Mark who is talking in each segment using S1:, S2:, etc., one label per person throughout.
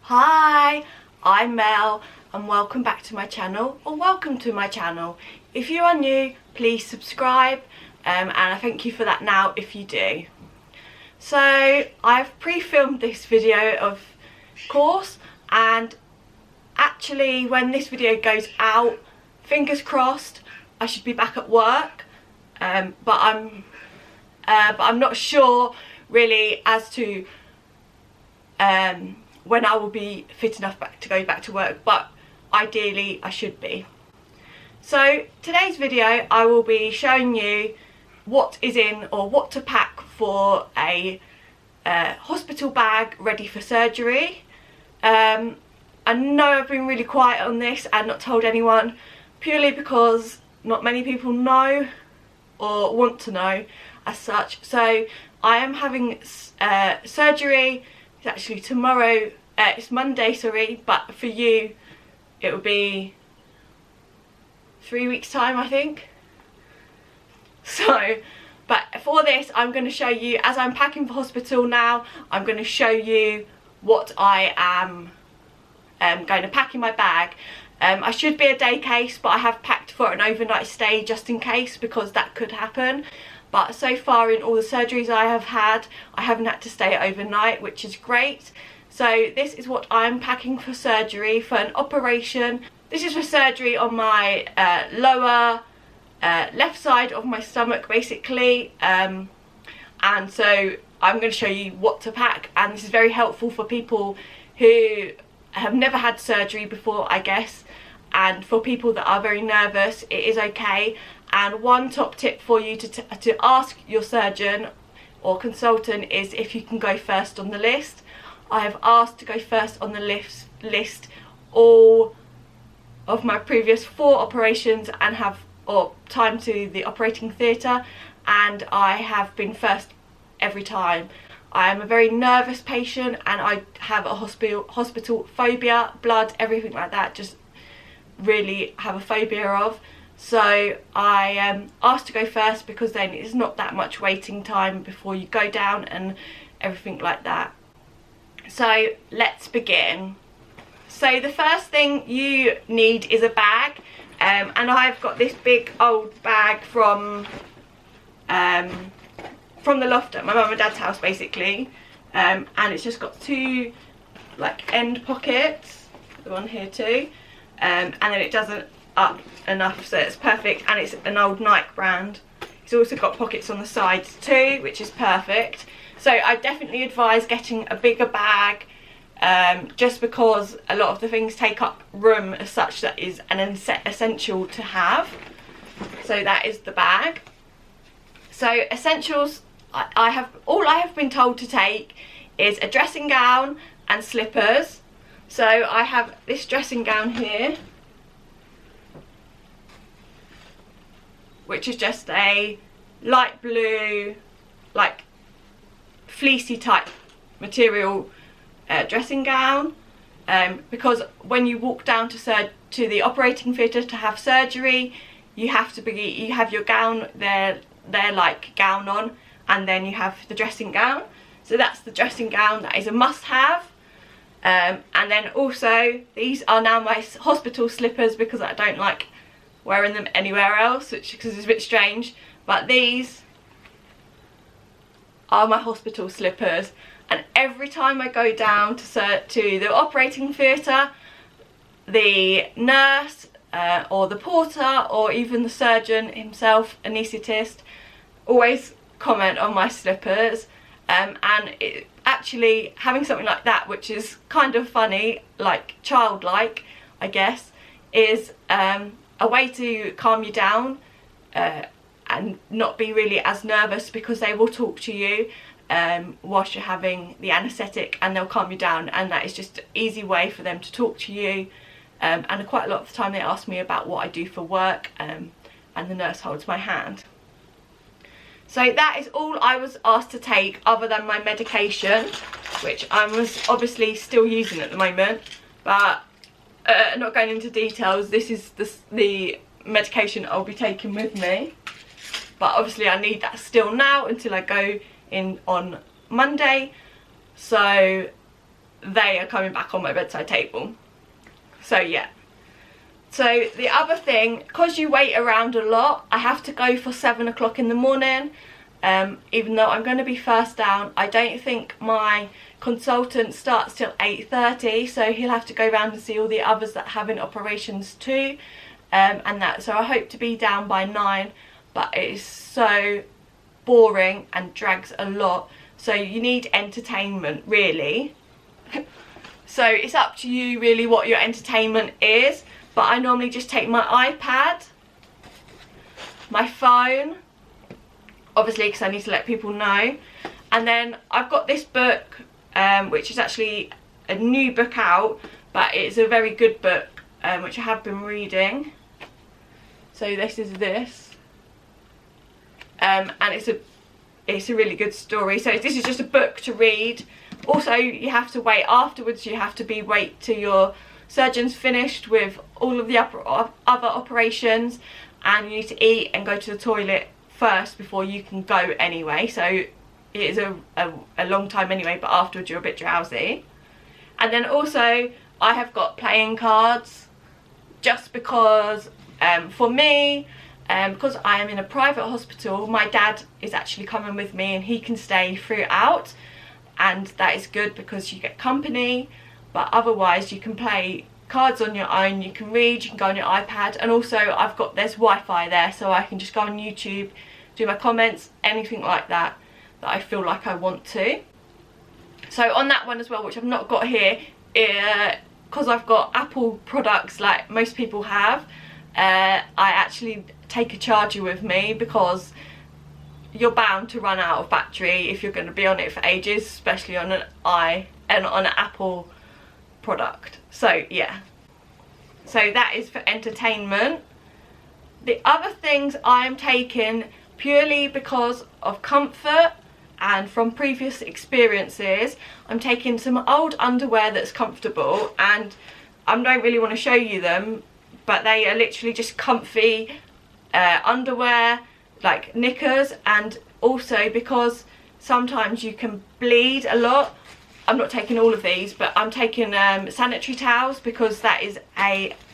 S1: Hi, I'm Mel and welcome back to my channel, or welcome to my channel. If you are new, please subscribe and I thank you for that now if you do. So I've pre-filmed this video of course, and actually when this video goes out, fingers crossed, I should be back at work, but I'm not sure really as to when I will be fit enough to go back to work, but ideally I should be. So today's video I will be showing you what is in, or what to pack for a hospital bag ready for surgery. I know I've been really quiet on this and not told anyone, purely because not many people know or want to know as such. So I am having surgery. It's actually tomorrow, it's Monday, sorry, but for you it will be 3 weeks time, I think. So, but for this I'm going to show you, as I'm packing for hospital now, I'm going to show you what I am going to pack in my bag. I should be a day case, but I have packed for an overnight stay just in case, because that could happen. But so far in all the surgeries I have had, I haven't had to stay overnight, which is great. So this is what I'm packing for surgery, for an operation. This is for surgery on my lower left side of my stomach basically, and so I'm going to show you what to pack, and this is very helpful for people who have never had surgery before, I guess, and for people that are very nervous it is okay. And one top tip for you to ask your surgeon or consultant is if you can go first on the list. I have asked to go first on the list all of my previous 4 operations and have time to the operating theatre, and I have been first every time. I am a very nervous patient and I have a hospital phobia, blood, everything like that, just really have a phobia of. So I asked to go first because then it's not that much waiting time before you go down and everything like that. So let's begin. So the first thing you need is a bag, and I've got this big old bag from the loft at my mum and dad's house basically, and it's just got 2 like end pockets, the one here too, and then it doesn't up enough, so it's perfect, and it's an old Nike brand. It's also got pockets on the sides too, which is perfect. So I definitely advise getting a bigger bag, just because a lot of the things take up room as such. That is an essential to have. So that is the bag. So essentials, I have been told to take is a dressing gown and slippers. So I have this dressing gown here, which is just a light blue, like fleecy type material dressing gown, because when you walk down to the operating theatre to have surgery, you have your gown there like gown on, and then you have the dressing gown. So that's the dressing gown, that is a must-have. And then also these are now my hospital slippers, because I don't like wearing them anywhere else, because it's a bit strange, but these are my hospital slippers, and every time I go down to the operating theatre, the nurse or the porter or even the surgeon himself, anaesthetist, always comment on my slippers, and actually having something like that, which is kind of funny, like childlike I guess, is a way to calm you down and not be really as nervous, because they will talk to you whilst you're having the anaesthetic, and they'll calm you down, and that is just an easy way for them to talk to you. And quite a lot of the time they ask me about what I do for work, and the nurse holds my hand. So that is all I was asked to take, other than my medication, which I was obviously still using at the moment, but not going into details. This is the medication I'll be taking with me, but obviously I need that still now until I go in on Monday. So they are coming back on my bedside table. So yeah. So the other thing, because you wait around a lot, I have to go for 7 o'clock in the morning. Even though I'm going to be first down, I don't think my consultant starts till 8:30, so he'll have to go around and see all the others that are having operations too. So I hope to be down by 9, but it is so boring and drags a lot, so you need entertainment really. So it's up to you really what your entertainment is, but I normally just take my iPad, my phone, obviously because I need to let people know, and then I've got this book which is actually a new book out, but it's a very good book which I have been reading. So this is this, and it's a really good story. So this is just a book to read. Also, you have to wait afterwards. You have to wait till your surgeon's finished with all of the other operations, and you need to eat and go to the toilet first before you can go anyway. So it is a long time anyway, but afterwards you're a bit drowsy. And then also I have got playing cards, just because for me, because I am in a private hospital, my dad is actually coming with me and he can stay throughout, and that is good because you get company. But otherwise you can play cards on your own, you can read, you can go on your iPad, and also there's Wi-Fi there, so I can just go on YouTube, do my comments, anything like that I feel like I want to. So on that one as well, which I've not got here, because I've got Apple products like most people have, I actually take a charger with me, because you're bound to run out of battery if you're going to be on it for ages, especially on an Apple product. So yeah, so that is for entertainment. The other things I am taking purely because of comfort and from previous experiences, I'm taking some old underwear that's comfortable, and I don't really want to show you them, but they are literally just comfy underwear, like knickers. And also because sometimes you can bleed a lot, I'm not taking all of these, but I'm taking sanitary towels, because that is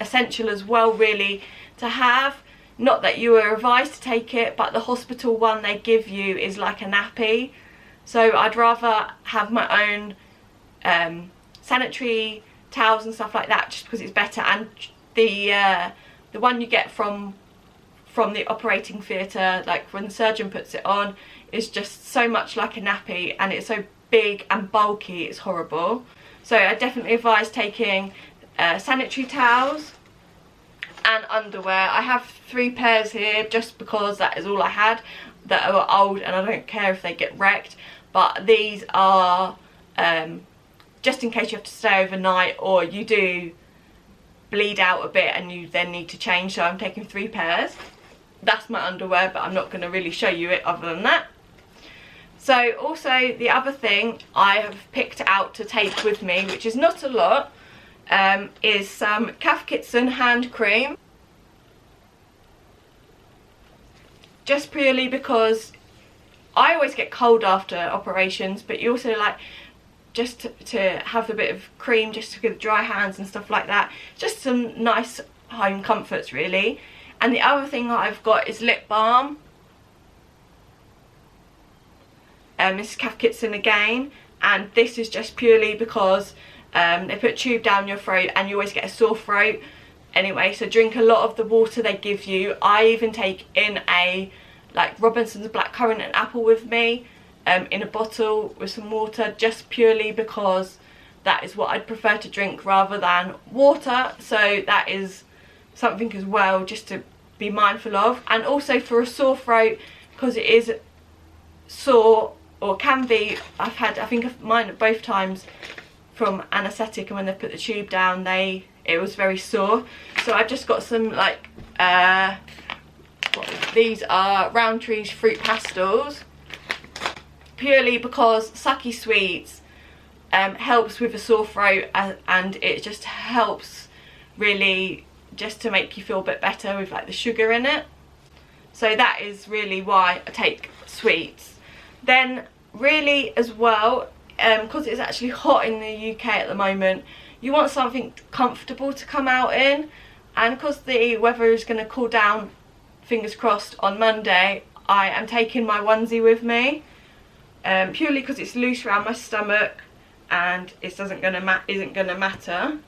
S1: essential as well really to have. Not that you were advised to take it, but the hospital one they give you is like a nappy, so I'd rather have my own sanitary towels and stuff like that, just because it's better. And the one you get from the operating theatre, like when the surgeon puts it on, is just so much like a nappy, and it's so big and bulky, it's horrible. So I definitely advise taking sanitary towels and underwear. I have 3 pairs here just because that is all I had that are old, and I don't care if they get wrecked, but these are just in case you have to stay overnight or you do bleed out a bit and you then need to change. So I'm taking 3 pairs. That's my underwear, but I'm not going to really show you it other than that. So also the other thing I have picked out to take with me, which is not a lot, is some Cath Kidston hand cream. Just purely because I always get cold after operations, but you also like just to have a bit of cream just to get dry hands and stuff like that. Just some nice home comforts really. And the other thing that I've got is lip balm. This is Cath Kidston again, and this is just purely because they put a tube down your throat and you always get a sore throat anyway, so drink a lot of the water they give you. I even take in a like Robinson's blackcurrant and apple with me in a bottle with some water, just purely because that is what I'd prefer to drink rather than water. So that is something as well just to be mindful of. And also for a sore throat, because it is sore, or can be, I've had, I think mine both times from anaesthetic, and when they put the tube down it was very sore. So I've just got some like these are Rowntree's fruit pastels, purely because sucky sweets helps with a sore throat, and it just helps really just to make you feel a bit better with like the sugar in it. So that is really why I take sweets. Then really as well, because it's actually hot in the UK at the moment, you want something comfortable to come out in, and because the weather is going to cool down, fingers crossed, on Monday, I am taking my onesie with me, purely because it's loose around my stomach and it isn't going to matter.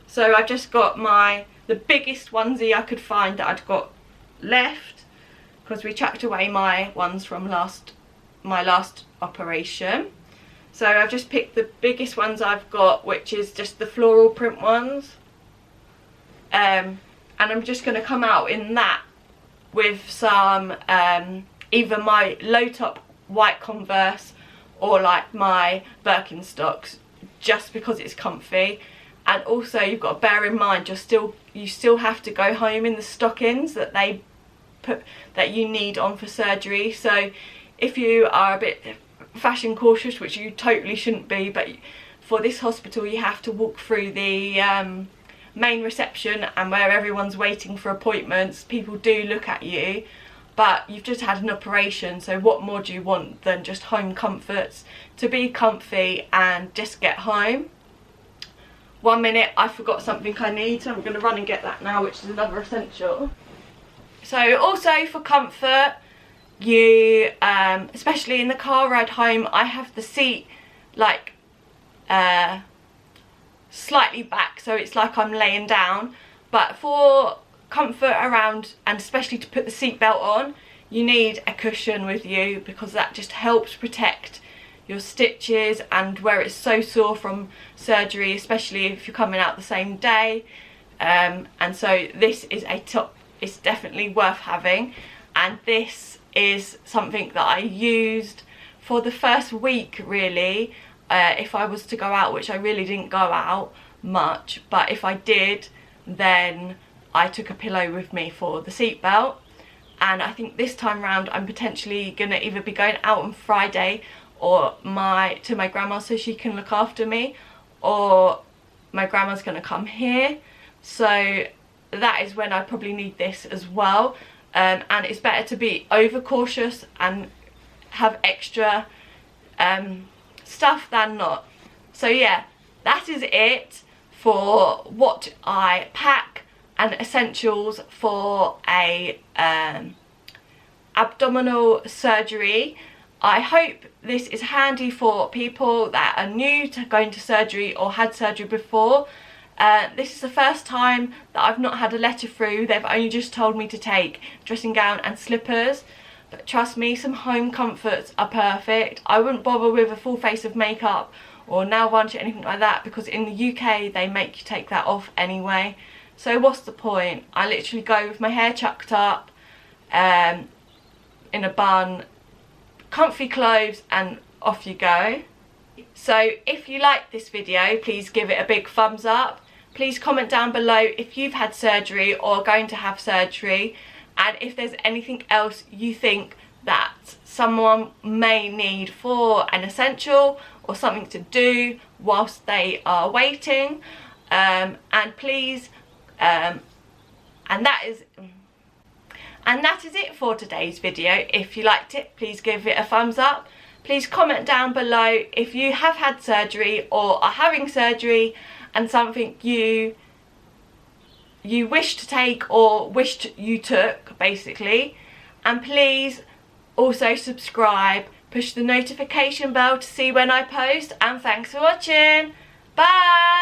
S1: So I've just got the biggest onesie I could find that I'd got left, because we chucked away my ones from my last operation. So I've just picked the biggest ones I've got, which is just the floral print ones, and I'm just going to come out in that with some either my low top white Converse or like my Birkenstocks, just because it's comfy. And also you've got to bear in mind you still have to go home in the stockings that you need on for surgery. So if you are a bit fashion cautious, which you totally shouldn't be, but for this hospital you have to walk through the main reception, and where everyone's waiting for appointments, people do look at you, but you've just had an operation, so what more do you want than just home comforts to be comfy and just get home. 1 minute, I forgot something I need, so I'm going to run and get that now, which is another essential. So also for comfort, you especially in the car ride home, I have the seat like slightly back, so it's like I'm laying down. But for comfort around, and especially to put the seatbelt on, you need a cushion with you, because that just helps protect your stitches and where it's so sore from surgery, especially if you're coming out the same day. And so this is a top, it's definitely worth having, and this is something that I used for the first week really, if I was to go out, which I really didn't go out much, but if I did, then I took a pillow with me for the seatbelt. And I think this time round I'm potentially gonna either be going out on Friday or to my grandma so she can look after me, or my grandma's gonna come here, so that is when I probably need this as well. And it's better to be over cautious and have extra stuff than not. So yeah, that is it for what I pack and essentials for a abdominal surgery. I hope this is handy for people that are new to going to surgery or had surgery before. This is the first time that I've not had a letter through. They've only just told me to take dressing gown and slippers. But trust me, some home comforts are perfect. I wouldn't bother with a full face of makeup or nail varnish or anything like that, because in the UK they make you take that off anyway. So what's the point? I literally go with my hair chucked up, in a bun, comfy clothes, and off you go. So if you like this video, please give it a big thumbs up. Please comment down below if you've had surgery or are going to have surgery, and if there's anything else you think that someone may need for an essential or something to do whilst they are waiting. And please, and that is it for today's video. If you liked it, please give it a thumbs up. Please comment down below if you have had surgery or are having surgery and something you wish to take or wished you took, basically. And please also subscribe, push the notification bell to see when I post, and thanks for watching. Bye!